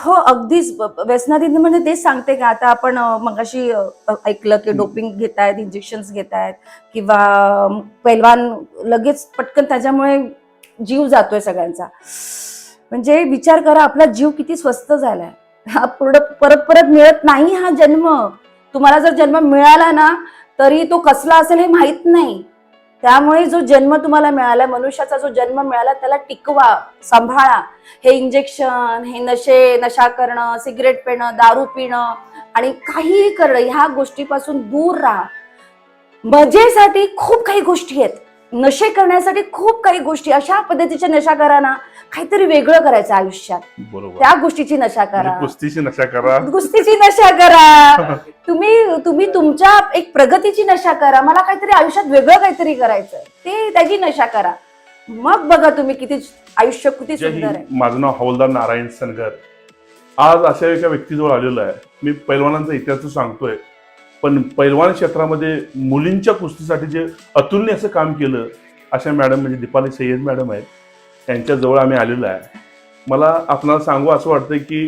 हो अगदीच व्यसनाधीन म्हणजे तेच सांगते का आता आपण मगाशी ऐकलं की डोपिंग घेतायत, इंजेक्शन्स घेतायत किंवा पैलवान लगेच पटकन त्याच्यामुळे जीव जातोय सगळ्यांचा. म्हणजे विचार करा आपला जीव किती स्वस्त झालाय. हा परत परत मिळत नाही हा जन्म. तुम्हाला जर जन्म मिळाला ना तरी तो कसला असेल हे माहित नाही. त्यामुळे जो जन्म तुम्हाला मिळाला, मनुष्याचा जो जन्म मिळाला त्याला टिकवा, सांभाळा. हे इंजेक्शन, हे नशा करणं, सिगरेट पिणं, दारू पिणं आणि काहीही करणं ह्या गोष्टीपासून दूर राहा. मजेसाठी खूप काही गोष्टी आहेत, नशे करण्यासाठी खूप काही गोष्टी. अशा पद्धतीच्या नशा करा ना, काहीतरी वेगळं करायचं आयुष्यात. त्या गोष्टीची नशा करा, कुस्तीची नशा करा, कुस्तीची नशा करा. तुम्ही तुमच्या एक प्रगतीची नशा करा. मला काहीतरी आयुष्यात वेगळं काहीतरी करायचं, ते त्याची नशा करा. मग बघा तुम्ही किती आयुष्य किती सुंदर आहे. माझं नाव हवलदार नारायण सनगर. आज अशा एका व्यक्तीजवळ आलेलो आहे. मी पैलवानांचा इतिहास सांगतोय, पण पैलवान क्षेत्रामध्ये मुलींच्या कुस्तीसाठी जे अतुलनीय असं काम केलं अशा मॅडम म्हणजे दीपाली सय्यद मॅडम आहेत. त्यांच्याजवळ आम्ही आलेलो आहे. मला आपल्याला सांगू असं वाटतं की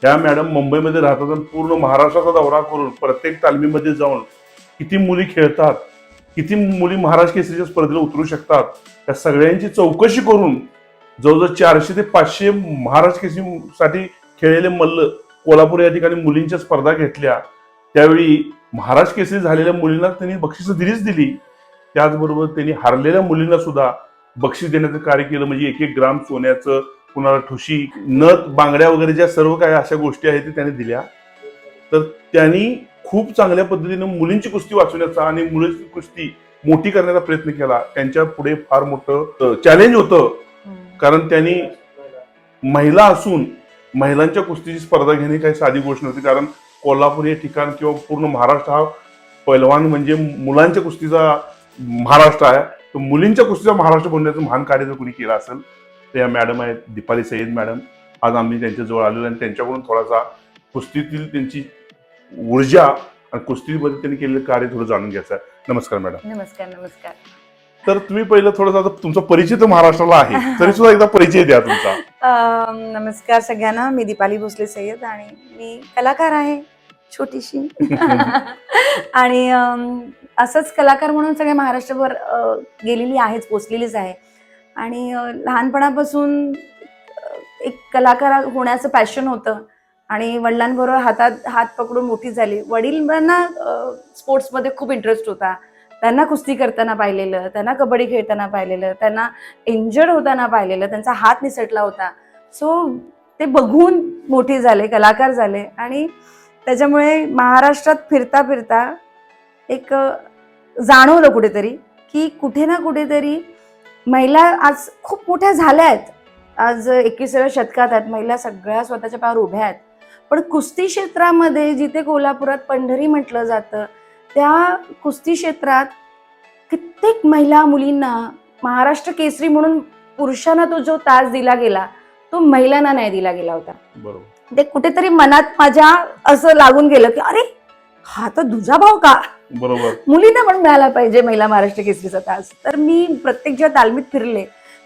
ह्या मॅडम मुंबईमध्ये राहतात आणि पूर्ण महाराष्ट्राचा दौरा करून प्रत्येक तालमीमध्ये जाऊन किती मुली खेळतात, किती मुली महाराष्ट्र केसरीच्या स्पर्धेला उतरू शकतात, त्या सगळ्यांची चौकशी करून जवळजवळ 400 ते 500 महाराष्ट्र केसरीसाठी खेळलेले मल्ल कोल्हापूर या ठिकाणी मुलींच्या स्पर्धा घेतल्या. त्यावेळी महाराष्ट्र केसरी झालेल्या मुलींना त्यांनी बक्षिसं दिली. त्याचबरोबर त्यांनी हारलेल्या मुलींना सुद्धा बक्षीस देण्याचं कार्य केलं. म्हणजे 1-1 ग्राम सोन्याचं, कुणाला ठुशी, नथ, बांगड्या वगैरे ज्या सर्व काही अशा गोष्टी आहेत ते त्यांनी दिल्या. तर त्यांनी खूप चांगल्या पद्धतीने मुलींची कुस्ती वाचवण्याचा आणि मुलींची कुस्ती मोठी करण्याचा प्रयत्न केला. त्यांच्या पुढे फार मोठं चॅलेंज होतं, कारण त्यांनी महिला असून महिलांच्या कुस्तीची स्पर्धा घेणे काही साधी गोष्ट नव्हती. कारण कोल्हापूर हे ठिकाण किंवा पूर्ण महाराष्ट्र हा पैलवान म्हणजे मुलांच्या कुस्तीचा महाराष्ट्र आहे. तर मुलींच्या कुस्तीचा महाराष्ट्र बनवण्याचं महान कार्य जर कोणी केलं असेल तर या मॅडम आहेत दीपाली सय्यद मॅडम. आज आम्ही त्यांच्याजवळ आलेलो आणि त्यांच्याकडून थोडासा कुस्तीतील त्यांची ऊर्जा आणि कुस्तीमध्ये त्यांनी केलेलं कार्य थोडं जाणून घ्यायचं आहे. नमस्कार मॅडम. नमस्कार. तर तुम्ही पहिलं थोडंसं तुमचा परिचय तर महाराष्ट्राला आहे, तरी सुद्धा एकदा परिचय द्या तुमचा. नमस्कार सगळ्यांना. मी दीपाली भोसले सय्यद आणि मी कलाकार आहे छोटीशी. आणि असंच कलाकार म्हणून सगळ्या महाराष्ट्रभर गेलेली आहेच, पोचलेलीच आहे. आणि लहानपणापासून एक कलाकार होण्याचं पॅशन होतं आणि वडिलांबरोबर हातात हात पकडून मोठी झाली. वडिलांना स्पोर्ट्समध्ये खूप इंटरेस्ट होता. त्यांना कुस्ती करताना पाहिलेलं, त्यांना कबड्डी खेळताना पाहिलेलं, त्यांना इंजर्ड होताना पाहिलेलं, त्यांचा हात निसटला होता. सो ते बघून मोठी झाले, कलाकार झाले. आणि त्याच्यामुळे महाराष्ट्रात फिरता फिरता एक जाणवलं कुठेतरी की कुठे ना कुठेतरी महिला आज खूप मोठ्या झाल्या आहेत. आज 21व्या शतकात आहेत, महिला सगळ्या स्वतःच्या पायावर उभ्या आहेत. पण कुस्ती क्षेत्रामध्ये जिथे कोल्हापुरात पंढरी म्हटलं जातं त्या कुस्ती क्षेत्रात कित्येक महिला मुलींना महाराष्ट्र केसरी म्हणून पुरुषांना तो जो ताज दिला गेला तो महिलांना नाही दिला गेला होता. बरोबर. ते कुठेतरी मनात माझ्या असं लागून गेलं की अरे हा तर तुझा भाऊ का, बरोबर, मुलींना पण मिळाला पाहिजे महिला महाराष्ट्र केसरीचा ताज. तर मी प्रत्येक जेव्हा तालमीत फिरले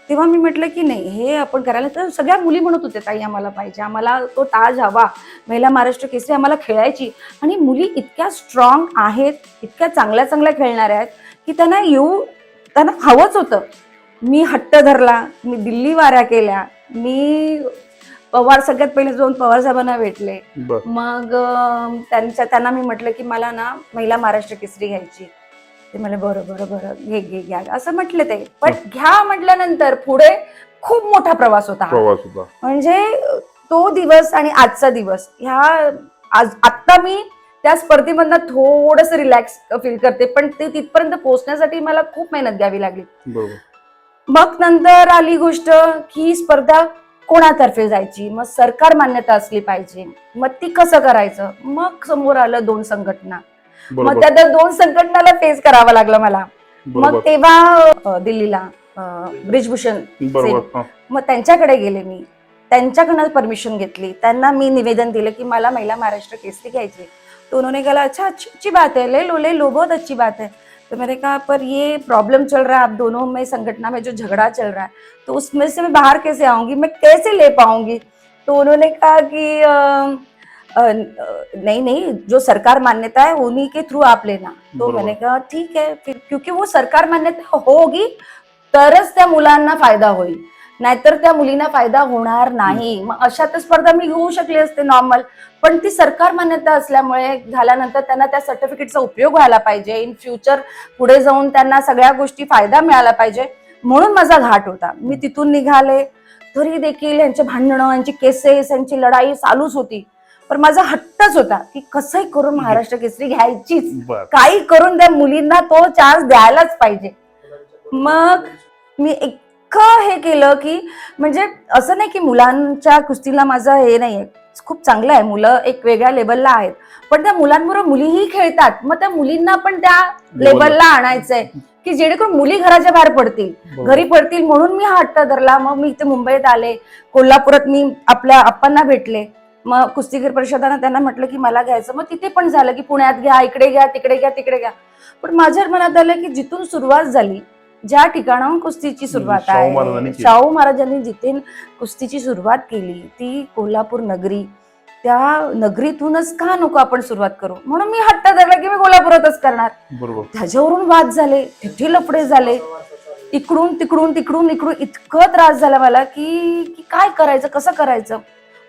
तेव्हा मी म्हटलं की नाही हे आपण करायला. तर सगळ्या मुली म्हणत होत्या ताई आम्हाला पाहिजे, आम्हाला तो ताज हवा, महिला महाराष्ट्र केसरी आम्हाला खेळायची. आणि मुली इतक्या स्ट्रॉंग आहेत, इतक्या चांगल्या चांगल्या खेळणाऱ्या आहेत की त्यांना हवंच होतं. मी हट्ट धरला, मी दिल्ली वाऱ्या केल्या, मी सगळ्यात पहिले जाऊन पवार साहेबांना भेटले. मग त्यांना मी म्हटलं की मला ना महिला महाराष्ट्र केसरी घ्यायची. ते म्हणे बरं घ्या असं म्हटले ते. पण घ्या म्हटल्यानंतर पुढे खूप मोठा प्रवास होता. म्हणजे तो दिवस आणि आजचा दिवस आत्ता मी त्या स्पर्धेमधनं थोडंसं रिलॅक्स फील करते, पण ते तिथपर्यंत पोहोचण्यासाठी मला खूप मेहनत घ्यावी लागली. मग नंतर आली गोष्ट की स्पर्धा कोणातर्फे जायची, मग सरकार मान्यता असली पाहिजे, मग ती कसं करायचं. मग समोर आलं 2 संघटना. मग त्या 2 संघटनाला फेस करावं लागलं मला. मग तेव्हा दिल्लीला ब्रिजभूषण मग त्यांच्याकडे गेले. मी त्यांच्याकडनं परमिशन घेतली. त्यांना मी निवेदन दिलं की मला महिला महाराष्ट्र केसरी घ्यायची. तो उन्होंने कहा अच्छा अच्छी बात है, ले लो बहुत अच्छी बात है. तो मैंने कहा पर ये प्रॉब्लम चल रहा है, आप दोनों में संगठन में जो झगड़ा चल रहा है तो उसमें से मैं बाहर कैसे आऊंगी, मैं कैसे ले पाऊंगी. तो उन्होंने कहा कि नहीं नहीं, जो सरकार मान्यता है उन्हीं के थ्रू आप लेना. तो बरोबर. मैंने कहा ठीक है फिर, क्योंकि वो सरकार मान्यता होगी तरच त्या मुलांना फायदा होईल, नाहीतर त्या मुलींना फायदा होणार नाही. मग अशा तर स्पर्धा मी घेऊ शकले असते नॉर्मल, पण ती सरकार मान्यता असल्यामुळे झाल्यानंतर त्यांना त्या सर्टिफिकेटचा उपयोग व्हायला पाहिजे, इन फ्युचर पुढे जाऊन त्यांना सगळ्या गोष्टी फायदा मिळाला पाहिजे, म्हणून माझा घाट होता. मी तिथून निघाले तरी देखील यांचे भांडणं, यांची केसेस, यांची लढाई चालूच होती. पण माझा हट्टच होता की कसंही करून महाराष्ट्र केसरी घ्यायचीच, बर. काही करून त्या मुलींना तो चान्स द्यायलाच पाहिजे. मग मी इतकं हे केलं की म्हणजे असं नाही की मुलांच्या कुस्तीला माझं हे नाहीये, खूप चांगलं आहे, मुलं एक वेगळ्या लेवलला आहेत, पण त्या मुलांबरोबर मुलीही खेळतात. मग त्या मुलींना पण त्या लेवलला आणायचंय की जेणेकरून मुली घराच्या बाहेर पडतील, घरी पडतील, म्हणून मी हा हट्ट धरला. मग मी इथे मुंबईत आले, कोल्हापुरात मी आपल्या आप्पांना भेटले, मग कुस्तीगीर परिषदानं त्यांना म्हटलं की मला घ्यायचं. मग तिथे पण झालं की पुण्यात घ्या, इकडे घ्या, तिकडे घ्या, तिकडे घ्या. पण माझ्या मनात आलं की जिथून सुरुवात झाली, ज्या ठिकाणाहून कुस्तीची सुरुवात आहे, शाहू महाराजांनी जिथे कुस्तीची सुरुवात केली ती कोल्हापूर नगरी, त्या नगरीतूनच का नको आपण सुरुवात करू. म्हणून मी हट्ट धरला की मी कोल्हापुरातच करणार. बरोबर. त्याच्यावरून वाद झाले, तिथे लफडे झाले, इकडून तिकडून तिकडून इकडून, इतकं त्रास झाला मला की काय करायचं, कसं करायचं.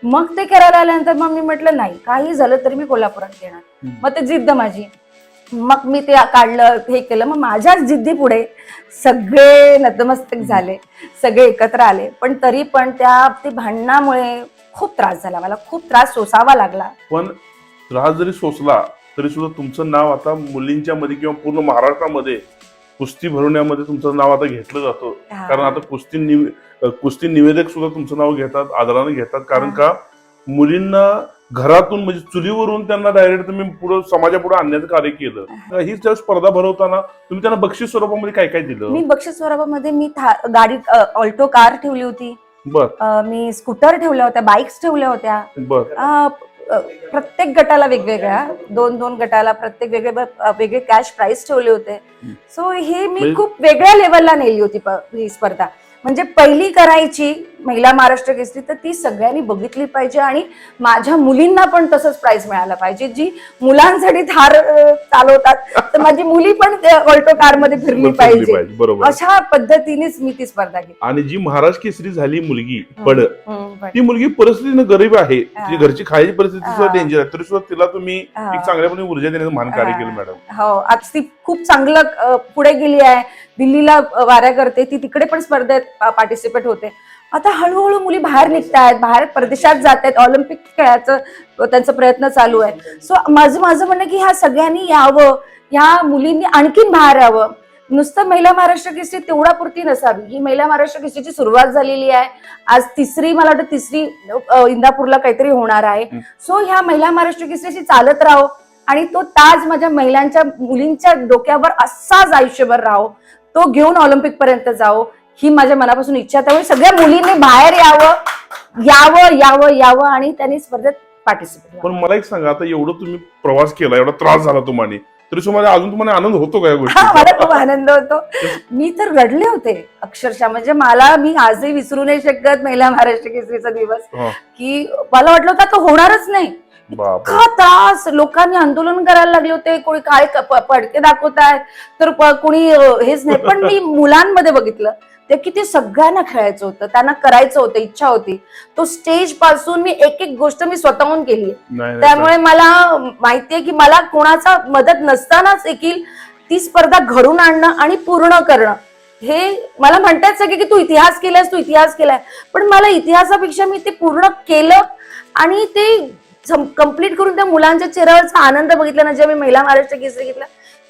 मग ते करायला आल्यानंतर मग मी म्हटलं नाही, काही झालं तरी मी कोल्हापुरात घेणार. मग ते जिद्द माझी, मग मी ते काढलं, हे केलं. मग माझ्याच जिद्दी पुढे सगळे नतमस्तक झाले, सगळे एकत्र आले. पण तरी पण त्या ते भांडणामुळे खूप त्रास झाला मला, खूप त्रास सोसावा लागला. पण त्रास जरी सोसला तरी सुद्धा तुमचं नाव आता मुलींच्या मध्ये किंवा पूर्ण महाराष्ट्रामध्ये कुस्ती भरवण्यामध्ये तुमचं नाव आता घेतलं जातं. कारण आता कुस्ती निवेदक सुद्धा तुमचं नाव घेतात, आदराने घेतात. कारण का मुलींना घरातून म्हणजे चुलीवरून त्यांना डायरेक्ट तुम्ही पुढे समाजापुढे आणण्याचं कार्य केलं. ही त्या स्पर्धा भरवताना तुम्ही त्यांना बक्षीस स्वरूपामध्ये काय काय दिलं? मी बक्षीस स्वरूपामध्ये मी गाडी ऑल्टो कार ठेवली होती, मी स्कूटर ठेवल्या होत्या, बाईक्स ठेवल्या होत्या. प्रत्येक गटाला वेगवेगळ्या, दोन दोन गटाला प्रत्येक वेगळे कॅश प्राइस ठेवले होते. सो हे मी खूप वेगळ्या लेवलला नेली होती ही स्पर्धा. म्हणजे पहिली करायची महिला महाराष्ट्र केसरी तर ती सगळ्यांनी बघितली पाहिजे आणि माझ्या मुलींना पण तसंच प्राइज मिळायला पाहिजे. जी मुलांसाठी थार चालवतात तर माझी मुली पण ऑल्टो कार मध्ये फिरली पाहिजे. अशा पद्धतीनेच मी ती स्पर्धा घेतली. आणि जी महाराष्ट्र केसरी झाली मुलगी ती मुलगी परिस्थितीने गरीब आहे, ती घरची खायची परिस्थिती सुद्धा डेंजर आहे, तरी सुद्धा तिला तुम्ही एक चांगल्यापणे ऊर्जा देण्याचं महान कार्य केलं मॅडम. हो, आज ती खूप चांगलं पुढे गेली आहे, दिल्लीला वाऱ्या करते, ती तिकडे पण स्पर्धेत पार्टिसिपेट होते. आता हळूहळू मुली बाहेर निघतायत, बाहेर परदेशात जात आहेत, ऑलिम्पिक खेळायचं त्यांचा प्रयत्न चालू आहे. सो माझं म्हणणं की ह्या सगळ्यांनी यावं, ह्या मुलींनी आणखीन बाहेर यावं. नुसतं महिला महाराष्ट्र केसरी तेवढा पुरती नसावी. ही महिला महाराष्ट्र केसरीची सुरुवात झालेली आहे, आज मला वाटतं तिसरी इंदापूरला काहीतरी होणार आहे. सो ह्या महिला महाराष्ट्र केसरीची चालत राहो आणि तो ताज माझ्या महिलांच्या मुलींच्या डोक्यावर असाच आयुष्यभर राहो, तो घेऊन ऑलिम्पिक पर्यंत जाओ, ही माझ्या मनापासून इच्छा. त्यामुळे सगळ्या मुलींनी बाहेर यावं आणि त्यांनी स्पर्धेत पार्टिसिपेट. पण मला एक सांगा, आता एवढं तुम्ही प्रवास केला, एवढा त्रास झाला तुम्हाला, तरी सुद्धा अजून तुम्हाला आनंद होतो का या गोष्टी? मला खूप आनंद होतो. मी तर रडले होते अक्षरशः. म्हणजे मी आजही विसरू नाही शकत महिला महाराष्ट्र केसरीचा दिवस, की मला वाटलं होतं तो होणारच नाही. इतका त्रास, लोकांनी आंदोलन करायला लागले होते, कोणी काय पडके दाखवतायत तर कोणी हेच नाही. पण मी मुलांमध्ये बघितलं ते की ते सगळ्यांना खेळायचं होतं, त्यांना करायचं होतं, इच्छा होती. तो स्टेज पासून मी एक गोष्ट मी स्वतःहून केली. त्यामुळे मला माहितीये की मला कोणाचा मदत नसतानाच देखील ती स्पर्धा घडून आणणं आणि पूर्ण करणं, हे मला म्हणतात सगळे की तू इतिहास केलाय, पण मला इतिहासापेक्षा मी ते पूर्ण केलं आणि ते कम्प्लीट करून त्या मुलांच्या चेहऱ्यावरचा आनंद बघितला ना, जेव्हा मी महिला महाराष्ट्र केसरी घेतला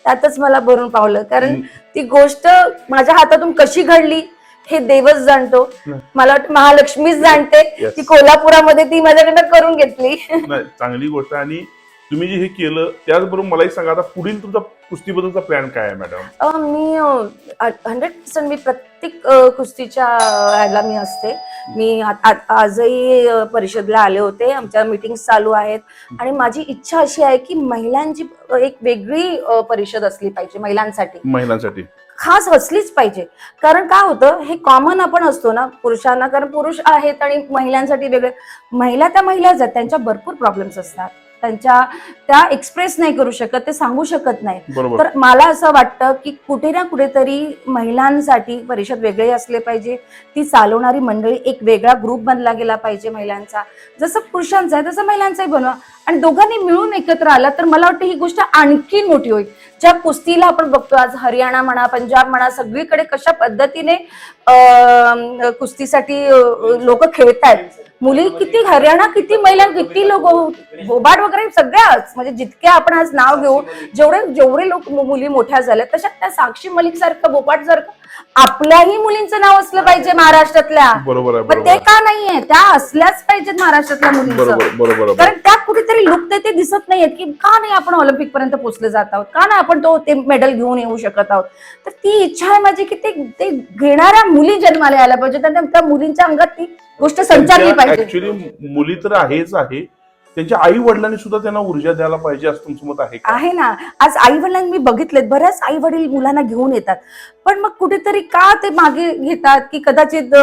त्यातच मला भरून पावलं. कारण ती गोष्ट माझ्या हातातून कशी घडली हे देवच जाणतो. मला वाटतं महालक्ष्मीच जाणते की कोल्हापुरामध्ये ती माझ्याकडनं करून घेतली. चांगली गोष्ट. आणि तुम्ही जे हे केलं त्याचबरोबर मला एक सांगा, आता पुढील तुमचा कुस्तीबद्दलचा प्लॅन काय आहे मॅडम? मी 100% मी प्रत्येक कुस्तीच्या ह्याला मी असते. मी आजही परिषदेला आले होते, आमच्या मीटिंग चालू आहेत आणि माझी इच्छा अशी आहे की महिलांची एक वेगळी परिषद असली पाहिजे महिलांसाठी. खास हसलीच पाहिजे. कारण काय होतं, हे कॉमन आपण असतो ना पुरुषांना, कारण पुरुष आहेत आणि महिलांसाठी वेगळे. महिला त्या महिलाच आहेत, त्यांच्या भरपूर प्रॉब्लेम्स असतात, त्या एक्सप्रेस नाही करू शकत, ते सांगू शकत नाही. बरोबर. तर मला असं वाटतं की कुठे ना कुठेतरी महिलांसाठी परिषद वेगळे असले पाहिजे, ती चालवणारी मंडळी एक वेगळा ग्रुप बनला गेला पाहिजे महिलांचा, जसं पुरुषांचा आहे तसं महिलांचाही बनवा, आणि दोघांनी मिळून एकत्र आला तर मला वाटतं ही गोष्ट आणखी मोठी होईल. ज्या कुस्तीला आपण बघतो आज हरियाणा म्हणा, पंजाब म्हणा, सगळीकडे कशा पद्धतीने कुस्तीसाठी लोक खेळतायत. मुली किती, हरियाणा किती महिला, किती लोक, बोबाड वगैरे सगळ्याच, म्हणजे जितके आपण आज नाव घेऊ, जेवढे लोक मुली मोठ्या झाल्या, तशा त्या साक्षी मलिक सारखं, बोबाड सारखं आपल्याही मुलींचं नाव असलं पाहिजे महाराष्ट्रातल्या. बरोबर आहे, पण ते का नाहीये, त्या असल्याच पाहिजेत महाराष्ट्रातल्या मुलींचं. बरोबर. कारण त्या कुठेतरी लुप्त ते दिसत नाहीयेत की का नाही आपण ऑलिम्पिक पर्यंत पोहोचले जात आहोत, का नाही आपण ते मेडल घेऊन येऊ शकत आहोत. तर ती इच्छा आहे माझी की ते घेणाऱ्या मुली जन्माला यायला पाहिजे, त्या मुलींच्या अंगात ती गोष्ट संचारली पाहिजे. ऍक्च्युली मुली तर आहेच आहे, त्यांच्या आई वडिलांनी सुद्धा त्यांना ऊर्जा द्यायला पाहिजे असं तुमचं मत आहे का? आहे ना. आज आई वडिलांनी मी बघितलेत, बऱ्याच आई वडील मुलांना घेऊन येतात, पण मग कुठेतरी का ते मागे घेतात की कदाचित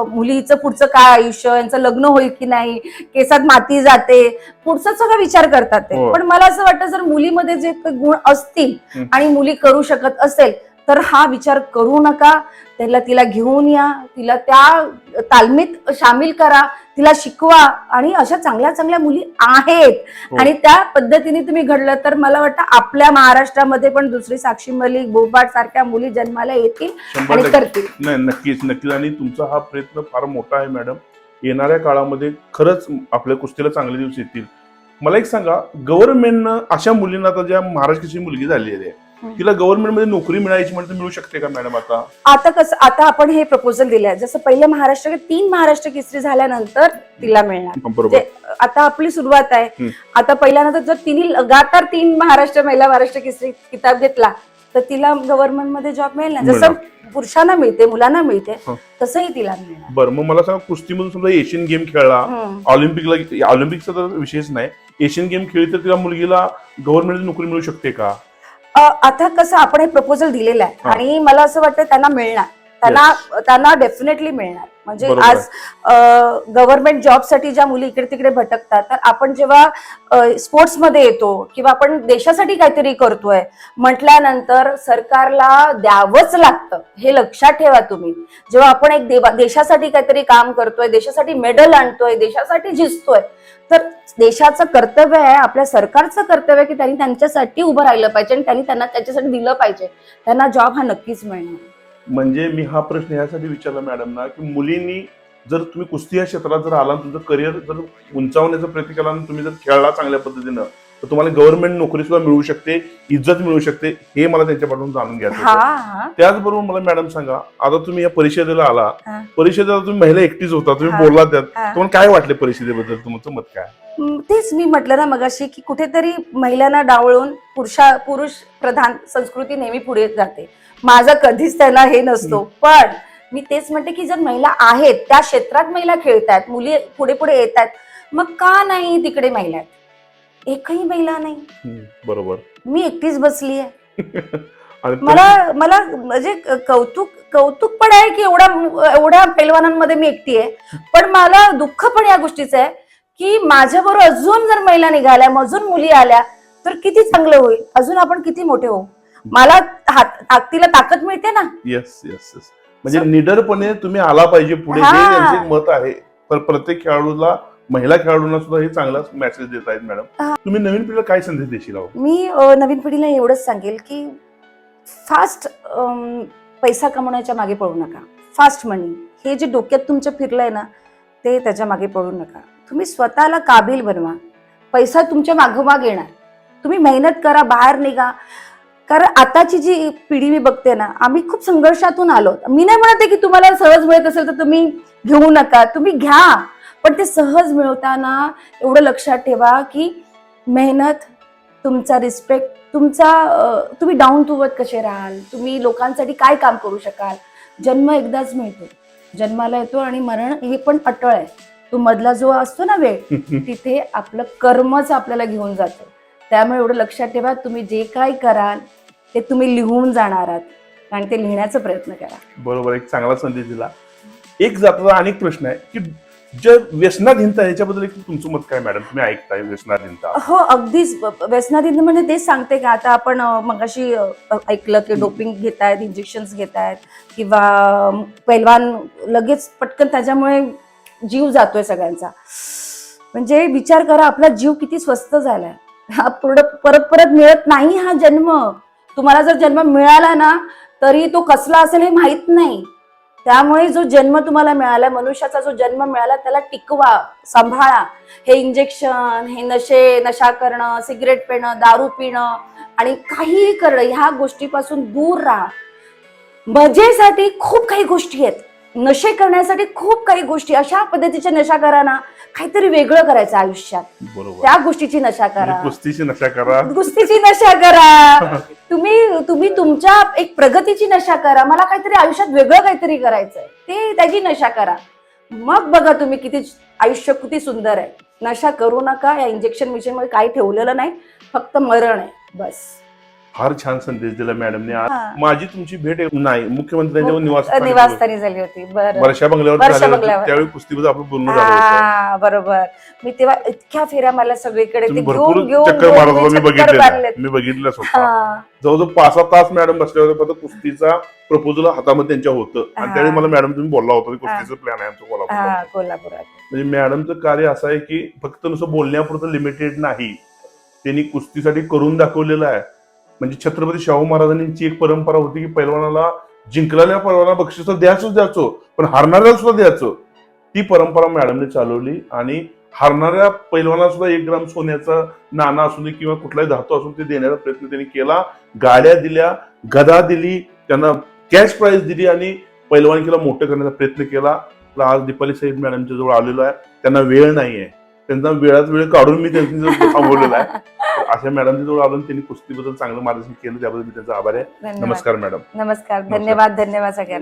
मुलीचं पुढचं काय आयुष्य, यांचं लग्न होईल की नाही, केसात माती जाते, पुढचा सगळा विचार करतात ते. पण मला असं वाटतं जर मुलीमध्ये जे गुण असतील आणि मुली करू शकत असेल तर हा विचार करू नका, तिला घेऊन या, तिला त्या तालमीत सामील करा, तिला शिकवा, आणि अशा चांगल्या चांगल्या मुली आहेत आणि त्या पद्धतीने तुम्ही घडलं तर मला वाटतं आपल्या महाराष्ट्रामध्ये पण दुसरी साक्षी मलिक, बोबाड सारख्या मुली जन्माला येतील आणि करतील. नाही, नक्कीच. आणि तुमचा हा प्रयत्न फार मोठा आहे मॅडम. येणाऱ्या काळामध्ये खरंच आपल्या कुस्तीला चांगले दिवस येतील. मला एक सांगा, गव्हर्नमेंटनं अशा मुलींना, आता ज्या महाराष्ट्राची मुलगी झालेली आहे, तिला गव्हर्नमेंट मध्ये नोकरी मिळायची म्हणजे मिळू शकते का मॅडम? आता कसं, आता आपण हे प्रपोजल दिलंय, जसं पहिलं 3 महाराष्ट्र केसरी झाल्यानंतर तिला मिळणार, आता आपली सुरुवात आहे. आता पहिल्यानंतर जर तिने लगातार 3 महाराष्ट्र केसरी किताब घेतला तर तिला गव्हर्नमेंट मध्ये जॉब मिळेल ना, जसं पुरुषांना मिळते, मुलांना मिळते, तसंही तिला मिळणार. बरं, मग मला सांगा, कुस्तीमधून समजा एशियन गेम खेळला, ऑलिम्पिकचा तर विषयच नाही, एशियन गेम खेळली तर तिला मुलगीला गव्हर्नमेंट नोकरी मिळू शकते का? आता कसं आपण हे प्रपोजल दिलेलं आहे आणि मला असं वाटतं त्यांना मिळणार, त्यांना डेफिनेटली मिळणार. म्हणजे आज गव्हर्नमेंट जॉबसाठी ज्या मुली इकडे तिकडे भटकतात, तर आपण जेव्हा स्पोर्ट्समध्ये येतो किंवा आपण देशासाठी काहीतरी करतोय म्हटल्यानंतर सरकारला द्यावंच लागतं, हे लक्षात ठेवा तुम्ही. जेव्हा आपण एक देशासाठी काहीतरी काम करतोय, देशासाठी मेडल आणतोय, देशासाठी झिजतोय, तर देशाचं कर्तव्य आहे, आपल्या सरकारचं कर्तव्य आहे की त्यांनी त्यांच्यासाठी उभं राहिलं पाहिजे आणि त्यांनी त्यांना त्याच्यासाठी दिलं पाहिजे. त्यांना जॉब हा नक्कीच मिळणार. म्हणजे मी हा प्रश्न यासाठी विचारला मॅडम ना, की मुलींनी जर तुम्ही कुस्ती या क्षेत्रात जर आला, तुमचं करिअर जर उंचावण्याचा प्रयत्न केला आणि तुम्ही जर खेळला चांगल्या पद्धतीनं, तर तुम्हाला गव्हर्नमेंट नोकरी सुद्धा मिळू शकते, इज्जत मिळू शकते, हे मला त्यांच्यापासून जाणून घ्यायचं. त्याचबरोबर मला मॅडम सांगा, आता तुम्ही या परिषदेला आला, परिषदेला तुम्ही महिला एकटीच होता, तुम्ही बोलला त्यात, तुम्हाला काय वाटले परिषदेबद्दल, तुमचं मत काय? तेच मी म्हटलं ना मगाशी की कुठेतरी महिलांना डावळून पुरुष प्रधान संस्कृती नेहमी पुढे जाते. माझा कधीच त्यांना हे नसतो, पण मी तेच म्हणते की जर महिला आहेत, त्या क्षेत्रात महिला खेळतात, मुली पुढे पुढे येतात, मग का नाही तिकडे महिला आहेत? एकही महिला नाही. बरोबर. मी एकटीच बसली आहे. मला म्हणजे कौतुक पण आहे की एवढ्या पैलवानांमध्ये मी एकटी आहे, पण मला दुःख पण या गोष्टीचं आहे की माझ्याबरोबर अजून जर महिला निघाल्या, अजून मुली आल्या तर किती चांगलं होईल, अजून आपण किती मोठे होऊ. मला तिला ताकद मिळते ना. येस. म्हणजे निडरपणे तुम्ही आला पाहिजे पुढे, हे त्यांचे मत आहे. पण प्रत्येक खेळाडूला, महिला खेळाडूंना सुद्धा हे चांगला मेसेज देत आहेत मॅडम. तुम्ही नवीन पिढीला काय संदेश देशील? मी नवीन पिढीला एवढंच सांगेल की फास्ट पैसा कमवण्याच्या मागे पडू नका. फास्ट मनी हे जे डोक्यात तुमच्या फिरलंय ना, ते त्याच्या मागे पडू नका. तुम्ही स्वतःला काबिल बनवा, पैसा तुमच्या मागोमाग येणार. तुम्ही मेहनत करा, बाहेर निघा. कारण आताची जी पिढी मी बघते ना, आम्ही खूप संघर्षातून आलो. मी नाही म्हणते की तुम्हाला सहज मिळत असेल तर तुम्ही घेऊ नका, तुम्ही घ्या, पण ते सहज मिळवताना एवढं लक्षात ठेवा की मेहनत, तुमचा रिस्पेक्ट, तुम्ही डाऊन टू अर्थ कसे राहाल, तुम्ही लोकांसाठी काय काम करू शकाल. जन्म एकदाच मिळतो, जन्माला येतो आणि मरण हे पण अटळ आहे. तो मधला जो असतो ना वेळ, तिथे आपलं कर्मच आपल्याला घेऊन जातं. त्यामुळे एवढं लक्षात ठेवा, तुम्ही जे काय कराल ते तुम्ही लिहून जाणार आहात कारण ते लिहिण्याचा प्रयत्न करा. बरोबर, एक चांगला संदेश दिला. एक जाता अनेक प्रश्न आहे की जे व्यसनाधीनता याच्याबद्दल एक तुमचं मत काय मॅडम? तुम्ही ऐकताय व्यसनाधीनता? हो, अगदीच व्यसनाधीन म्हणजे तेच सांगते की आता आपण मगाशी ऐकलं की डोपिंग घेतायत, इंजेक्शन्स घेतायत किंवा पैलवान लगेच पटकन त्याच्यामुळे जीव जातोय सगळ्यांचा. म्हणजे विचार करा आपला जीव किती स्वस्त झालाय. हा परत परत मिळत नाही हा जन्म. तुम्हाला जर जन्म मिळाला ना तरी तो कसला असेल हे माहित नाही. त्यामुळे जो जन्म तुम्हाला मिळाला, मनुष्याचा जो जन्म मिळाला त्याला टिकवा, सांभाळा. हे इंजेक्शन, हे नशा करणं, सिगरेट पिणं, दारू पिणं आणि काहीही करणं ह्या गोष्टीपासून दूर राहा. मजेसाठी खूप काही गोष्टी आहेत, नशे करण्यासाठी खूप काही गोष्टी. अशा पद्धतीच्या नशा करा ना, काहीतरी वेगळं करायचं आयुष्यात, बरोबर, त्या गोष्टीची नशा करा. कुस्तीची नशा करा, कुस्तीची नशा करा. तुम्ही तुमच्या एक प्रगतीची नशा करा. मला काहीतरी आयुष्यात वेगळं काहीतरी करायचंय, ते त्याची नशा करा. मग बघा तुम्ही किती आयुष्य किती सुंदर आहे. नशा करू नका. या इंजेक्शन मिशन मध्ये काही ठेवलेलं नाही, फक्त मरण आहे बस. फार छान संदेश दिला मॅडमने. हा. माझी तुमची भेट नाही मुख्यमंत्र्यांच्या निवासस्थानी झाली होती. बरं, वर्षा बंगल्यावर वर्षा झाली होती. बंगल्यावर. त्यावेळी कुस्तीमध्ये आपलं बोलणं झालं होतं. हा, बरोबर. मी तेव्हा इतक्या फेऱ्या मला सगळीकडे ते तुम्ही भरपूर घेऊन चक्कर मारत होता, मी चक्कर मारलेत. बघितलं स्वतः. हा. जवळजवळ 5-6 तास मॅडम बसल्या होत्या. फक्त कुस्तीचा प्रपोजल हातामध्ये त्यांच्या होतं आणि हा. त्यावेळी मला मॅडम तुम्ही बोलला होता की कुस्तीचं प्लॅन आहे आमचं कोल्हापूर. हा, कोल्हापुरात. म्हणजे मॅडमचं कार्य असं आहे की फक्त नुसतं बोलण्यापुरतं लिमिटेड नाही, त्यांनी कुस्तीसाठी करून दाखवलेलं आहे. म्हणजे छत्रपती शाहू महाराजांची एक परंपरा होती की पैलवानाला जिंकलेल्या पैलवानाला बक्षीस द्यायचो, पण हारणाऱ्याला सुद्धा द्यायचं. ती परंपरा मॅडमने चालवली आणि हारणाऱ्या पैलवानाला सुद्धा 1 ग्राम सोन्याचा नाणा असू दे किंवा कुठलाही धातू असून ते देण्याचा प्रयत्न त्यांनी केला. गाड्या दिल्या, गदा दिली, त्यांना कॅश प्राइज दिली आणि पैलवानकीला मोठं करण्याचा प्रयत्न केला. आज दीपाली साहेब मॅडमच्या जवळ आलेलो आहे. त्यांना वेळ नाहीये, त्यांचा वेळात वेळ काढून मी त्यांच्या थांबवलेला आहे. अशा मॅडमच्या जवळ आलो, त्यांनी कुस्तीबद्दल चांगलं मार्गदर्शन केलं, त्याबद्दल मी त्यांचा आभार आहे. धन्यवाद. नमस्कार मॅडम. नमस्कार, धन्यवाद सगळ्यांना.